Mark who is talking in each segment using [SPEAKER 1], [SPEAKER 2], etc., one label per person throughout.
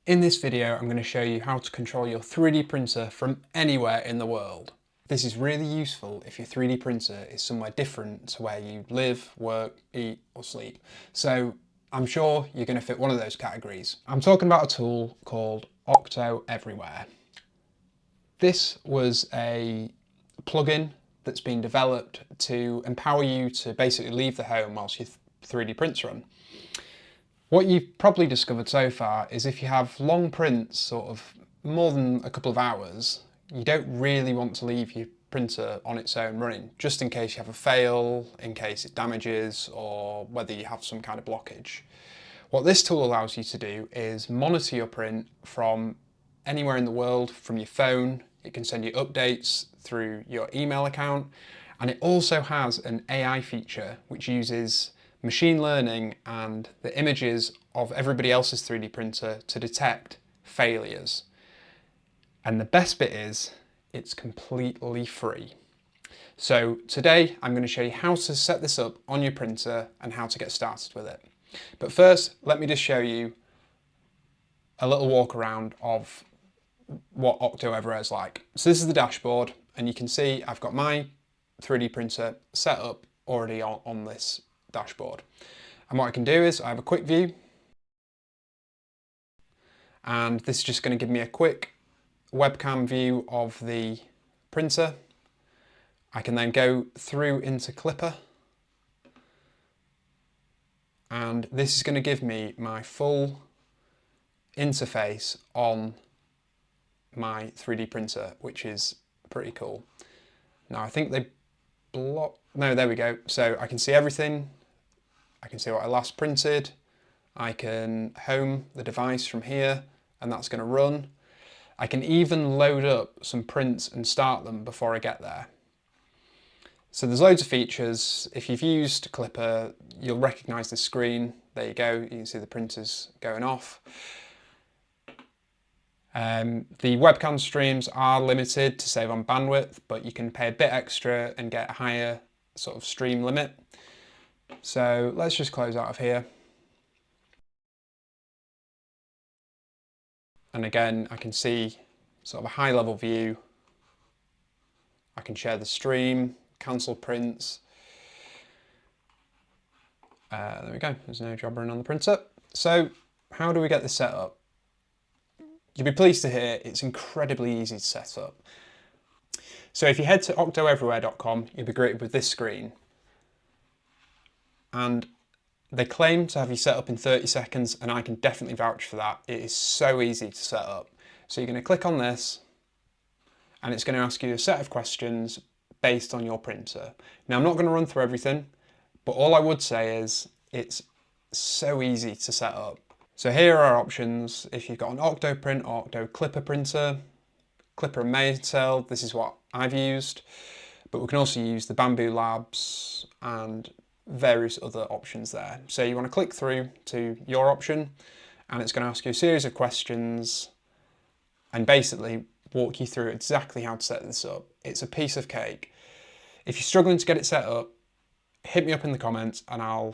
[SPEAKER 1] In this video, I'm going to show you how to control your 3D printer from anywhere in the world. This is really useful if your 3D printer is somewhere different to where you live, work, eat or sleep. So I'm sure you're going to fit one of those categories. I'm talking about a tool called OctoEverywhere. This was a plugin that's been developed to empower you to basically leave the home whilst your 3D prints run. What you've probably discovered so far is if you have long prints, sort of more than a couple of hours, you don't really want to leave your printer on its own running, just in case you have a fail, in case it damages, or whether you have some kind of blockage. What this tool allows you to do is monitor your print from anywhere in the world, from your phone. It can send you updates through your email account, and it also has an AI feature which uses machine learning and the images of everybody else's 3D printer to detect failures. And the best bit is, it's completely free. So today I'm going to show you how to set this up on your printer and how to get started with it. But first, let me just show you a little walk around of what OctoEverywhere is like. So this is the dashboard, and you can see I've got my 3D printer set up already on this dashboard. And what I can do is I have a quick view, and this is just going to give me a quick webcam view of the printer. I can then go through into Clipper, and this is going to give me my full interface on my 3D printer, which is pretty cool. Now I think they block, no, there we go. So I can see everything. I can see what I last printed. I can home the device from here, and that's going to run. I can even load up some prints and start them before I get there. So there's loads of features. If you've used Clipper, you'll recognise the screen. There you go, you can see the printers going off. The webcam streams are limited to save on bandwidth, but you can pay a bit extra and get a higher sort of stream limit. So let's just close out of here. And again, I can see sort of a high level view. I can share the stream, cancel prints. There we go, there's no job running on the printer. So how do we get this set up? You'll be pleased to hear it's incredibly easy to set up. So if you head to OctoEverywhere.com, you'll be greeted with this screen. And they claim to have you set up in 30 seconds, and I can definitely vouch for that. It is so easy to set up. So you're going to click on this, and it's going to ask you a set of questions based on your printer. Now I'm not going to run through everything, but all I would say is it's so easy to set up. So here are our options. If you've got an Octoprint or Octo Clipper printer, Clipper and Maytel, this is what I've used, but we can also use the Bamboo Labs and various other options there. So you want to click through to your option, and it's going to ask you a series of questions and basically walk you through exactly how to set this up. It's a piece of cake. If you're struggling to get it set up, hit me up in the comments and I'll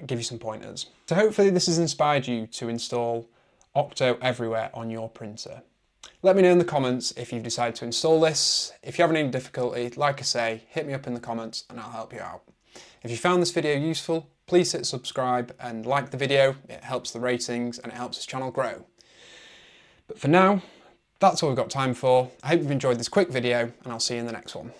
[SPEAKER 1] give you some pointers. So hopefully this has inspired you to install OctoEverywhere on your printer. Let me know in the comments if you've decided to install this. If you're having any difficulty, like I say, hit me up in the comments and I'll help you out. If you found this video useful, please hit subscribe and like the video. It helps the ratings and it helps this channel grow. But for now, that's all we've got time for. I hope you've enjoyed this quick video, and I'll see you in the next one.